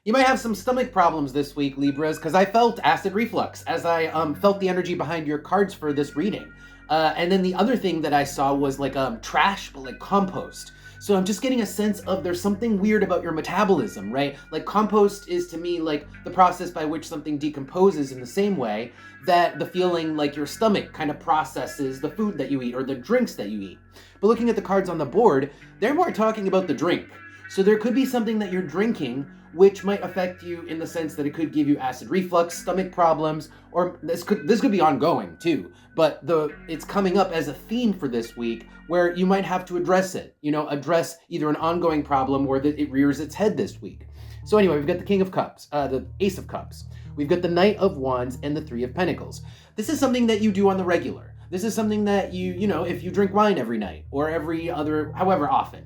You might have some stomach problems this week, Libras, because I felt acid reflux as I felt the energy behind your cards for this reading. And then the other thing that I saw was like trash, but like compost. So I'm just getting a sense of there's something weird about your metabolism, right? Like compost is to me like the process by which something decomposes in the same way that the feeling like your stomach kind of processes the food that you eat or the drinks that you eat. But looking at the cards on the board, they're more talking about the drink. So there could be something that you're drinking which might affect you in the sense that it could give you acid reflux, stomach problems, or this could be ongoing too. But it's coming up as a theme for this week where you might have to address it. Address either an ongoing problem or that it rears its head this week. So anyway, we've got the King of Cups, the Ace of Cups. We've got the Knight of Wands and the Three of Pentacles. This is something that you do on the regular. This is something that if you drink wine every night or every other, however often.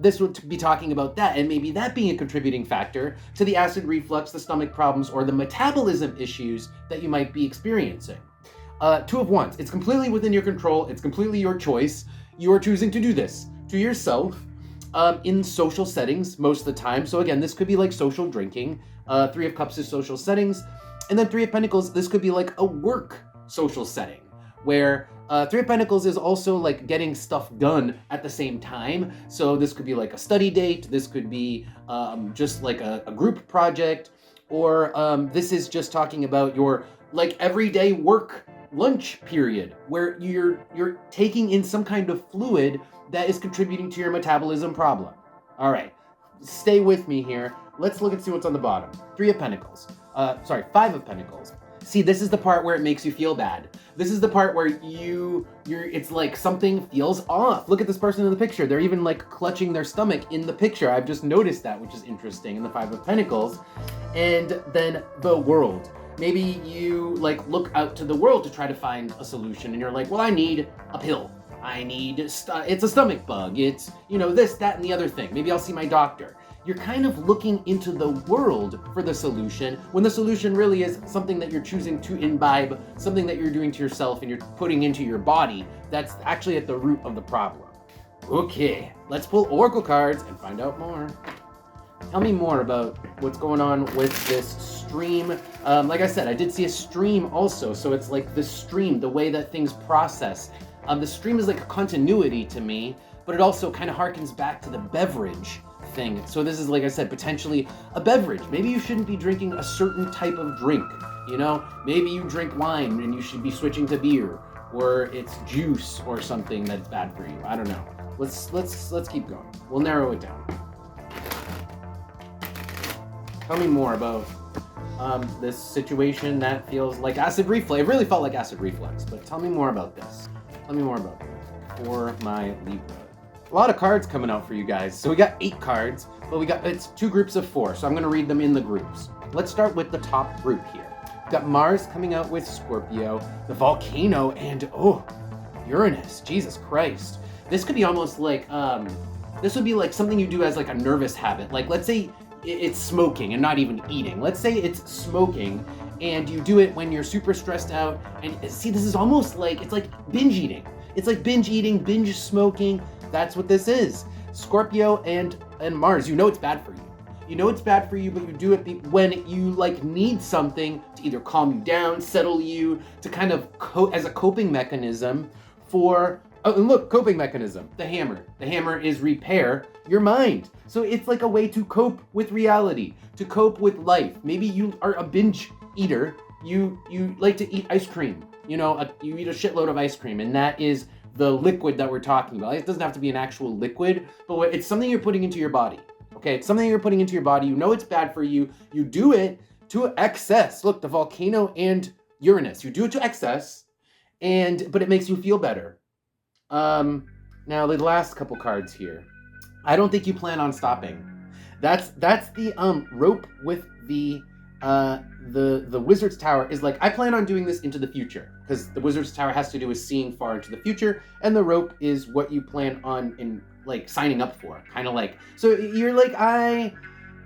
This would be talking about that, and maybe that being a contributing factor to the acid reflux, the stomach problems, or the metabolism issues that you might be experiencing. Two of Wands. It's completely within your control. It's completely your choice. You are choosing to do this to yourself in social settings most of the time. So again, this could be like social drinking. Three of Cups is social settings. And then Three of Pentacles, this could be like a work social setting where Three of Pentacles is also like getting stuff done at the same time. So this could be like a study date. This could be just like a group project, or this is just talking about your like everyday work lunch period where you're taking in some kind of fluid that is contributing to your metabolism problem. All right, stay with me here. Let's look and see what's on the bottom. Five of Pentacles. See, this is the part where it makes you feel bad. This is the part where it's like something feels off. Look at this person in the picture. They're even like clutching their stomach in the picture. I've just noticed that, which is interesting in the Five of Pentacles. And then the world. Maybe you like look out to the world to try to find a solution and you're like, well, I need a pill. I need, it's a stomach bug. It's, this, that, and the other thing. Maybe I'll see my doctor. You're kind of looking into the world for the solution when the solution really is something that you're choosing to imbibe, something that you're doing to yourself and you're putting into your body that's actually at the root of the problem. Okay, let's pull oracle cards and find out more. Tell me more about what's going on with this stream. Like I said, I did see a stream also, so it's like the stream, the way that things process. The stream is like a continuity to me, but it also kind of harkens back to the beverage thing. So this is, like I said, potentially a beverage. Maybe you shouldn't be drinking a certain type of drink, Maybe you drink wine and you should be switching to beer, or it's juice or something that's bad for you. I don't know. Let's keep going. We'll narrow it down. Tell me more about this situation that feels like acid reflux. It really felt like acid reflux, but tell me more about this. Tell me more about it for my Libra. A lot of cards coming out for you guys. So we got 8 cards, but it's 2 groups of 4. So I'm going to read them in the groups. Let's start with the top group here. We've got Mars coming out with Scorpio, the volcano, and Uranus. Jesus Christ. This could be almost like, this would be like something you do as like a nervous habit. Like let's say it's smoking and not even eating. Let's say it's smoking and you do it when you're super stressed out. And see, this is almost like, it's like binge eating. It's like binge eating, binge smoking. That's what this is. Scorpio and Mars, it's bad for you. It's bad for you, but you do it when you like need something to either calm you down, settle you, to kind of as a coping mechanism for, and look, coping mechanism, the hammer. The hammer is repair your mind. So it's like a way to cope with reality, to cope with life. Maybe you are a binge eater. You like to eat ice cream. You eat a shitload of ice cream, and that is the liquid that we're talking about. It doesn't have to be an actual liquid, but it's something you're putting into your body. Okay, it's something you're putting into your body. It's bad for you. You do it to excess. Look, the volcano and Uranus. You do it to excess, but it makes you feel better. Now the last couple cards here. I don't think you plan on stopping. That's the rope with the Wizard's Tower is like, I plan on doing this into the future, because the Wizard's Tower has to do with seeing far into the future, and the rope is what you plan on in like signing up for, kind of like. So you're like,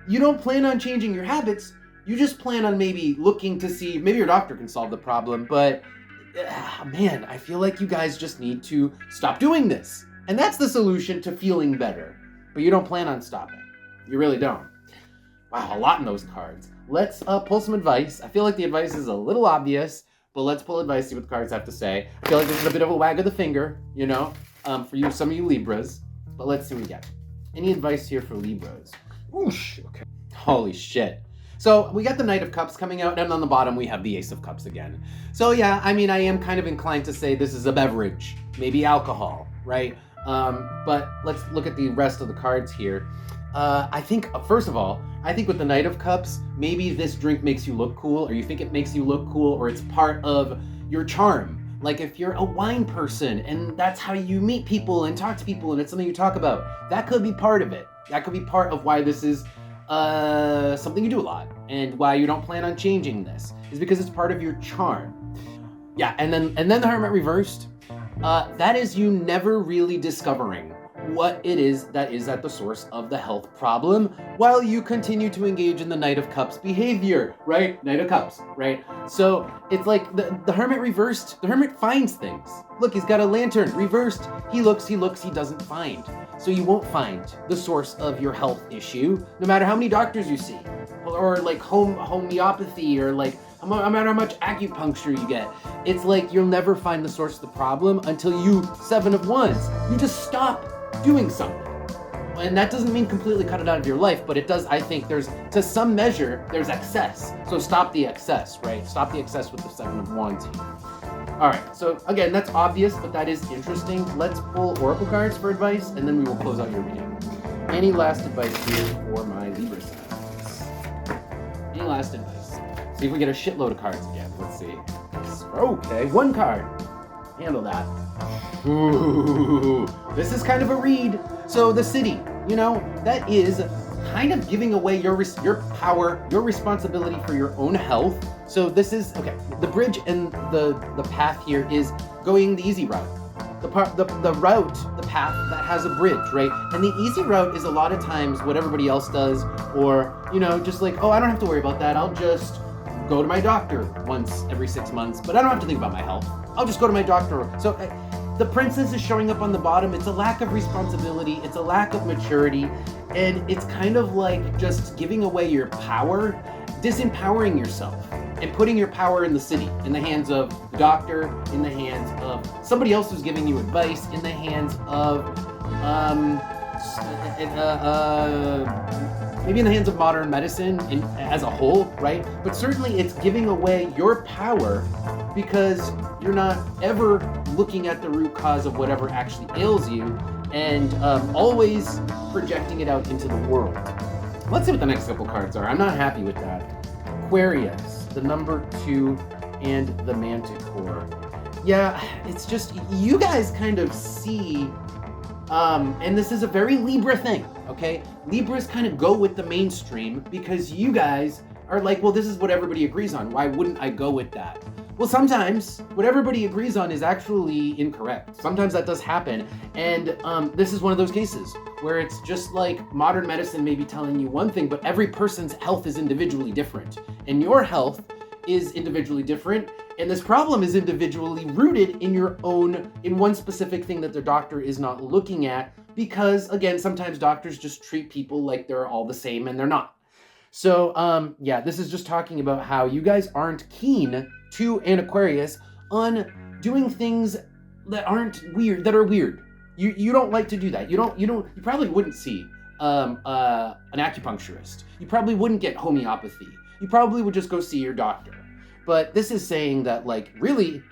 you don't plan on changing your habits. You just plan on maybe looking to see, maybe your doctor can solve the problem, but man, I feel like you guys just need to stop doing this. And that's the solution to feeling better. But you don't plan on stopping. You really don't. Wow, a lot in those cards. Let's pull some advice. I feel like the advice is a little obvious, but let's pull advice, see what the cards have to say. I feel like this is a bit of a wag of the finger, you know, for you, some of you Libras. But let's see what we get. Any advice here for Libras? Oosh, okay. Holy shit. So we got the Knight of Cups coming out, and on the bottom we have the Ace of Cups again. So yeah, I mean, I am kind of inclined to say this is a beverage, maybe alcohol, right? But let's look at the rest of the cards here. I think, first of all, I think with the Knight of Cups, maybe this drink makes you look cool, or you think it makes you look cool, or it's part of your charm. Like if you're a wine person and that's how you meet people and talk to people and it's something you talk about, that could be part of it. That could be part of why this is something you do a lot and why you don't plan on changing this, is because it's part of your charm. Yeah, and then the Hermit reversed. That is you never really discovering what it is that is at the source of the health problem while you continue to engage in the Knight of Cups behavior, right? Knight of Cups, right? So it's like the Hermit reversed. The Hermit finds things. Look, he's got a lantern reversed. He looks, he doesn't find. So you won't find the source of your health issue, no matter how many doctors you see, or like homeopathy, or like no matter how much acupuncture you get. It's like you'll never find the source of the problem until you, Seven of Wands, you just stop doing something. And that doesn't mean completely cut it out of your life, but it does, I think there's, to some measure, there's excess. So stop the excess, right? Stop the excess with the Seven of Wands here. All right, so again, that's obvious, but that is interesting. Let's pull Oracle cards for advice, and then we will close out your reading. Any last advice here for my Libra signs? Any last advice? See if we get a shitload of cards again. Let's see. Okay, one card. Handle that. Ooh, this is kind of a read. So the city, you know, that is kind of giving away your power, your responsibility for your own health. So this is, okay, the bridge and the path here is going the easy route. The route, the path that has a bridge, right? And the easy route is a lot of times what everybody else does, or, you know, just like, oh, I don't have to worry about that. I'll just go to my doctor once every 6 months, but I don't have to think about my health. I'll just go to my doctor. So the princess is showing up on the bottom. It's a lack of responsibility. It's a lack of maturity. And it's kind of like just giving away your power, disempowering yourself, and putting your power in the city, in the hands of the doctor, in the hands of somebody else who's giving you advice, in the hands of, maybe in the hands of modern medicine as a whole, right? But certainly it's giving away your power because you're not ever looking at the root cause of whatever actually ails you, and always projecting it out into the world. Let's see what the next couple cards are. I'm not happy with that. Aquarius, the number 2, and the Manticore. Yeah, it's just, you guys kind of see, and this is a very Libra thing, okay? Libras kind of go with the mainstream because you guys are like, well, this is what everybody agrees on. Why wouldn't I go with that? Well, sometimes what everybody agrees on is actually incorrect. Sometimes that does happen. And this is one of those cases where it's just like modern medicine may be telling you one thing, but every person's health is individually different. And your health is individually different. And this problem is individually rooted in your own, in one specific thing that the doctor is not looking at. Because again, sometimes doctors just treat people like they're all the same and they're not. So yeah, this is just talking about how you guys aren't keen to an Aquarius on doing things that aren't weird, that are weird. You don't like to do that. You probably wouldn't see an acupuncturist. You probably wouldn't get homeopathy. You probably would just go see your doctor. But this is saying that, like, really,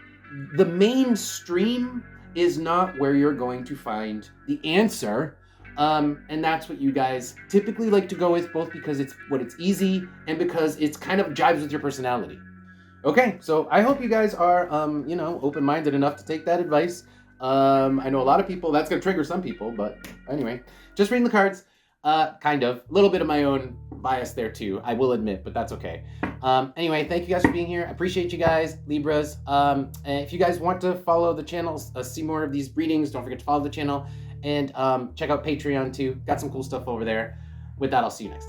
the mainstream is not where you're going to find the answer. And that's what you guys typically like to go with, both because it's easy and because it's kind of jives with your personality. Okay, so I hope you guys are, open-minded enough to take that advice. I know a lot of people, that's going to trigger some people, but anyway, just reading the cards, kind of. A little bit of my own bias there too, I will admit, but that's okay. Anyway, thank you guys for being here. I appreciate you guys, Libras. And if you guys want to follow the channel, see more of these readings, don't forget to follow the channel, and check out Patreon too. Got some cool stuff over there. With that, I'll see you next time.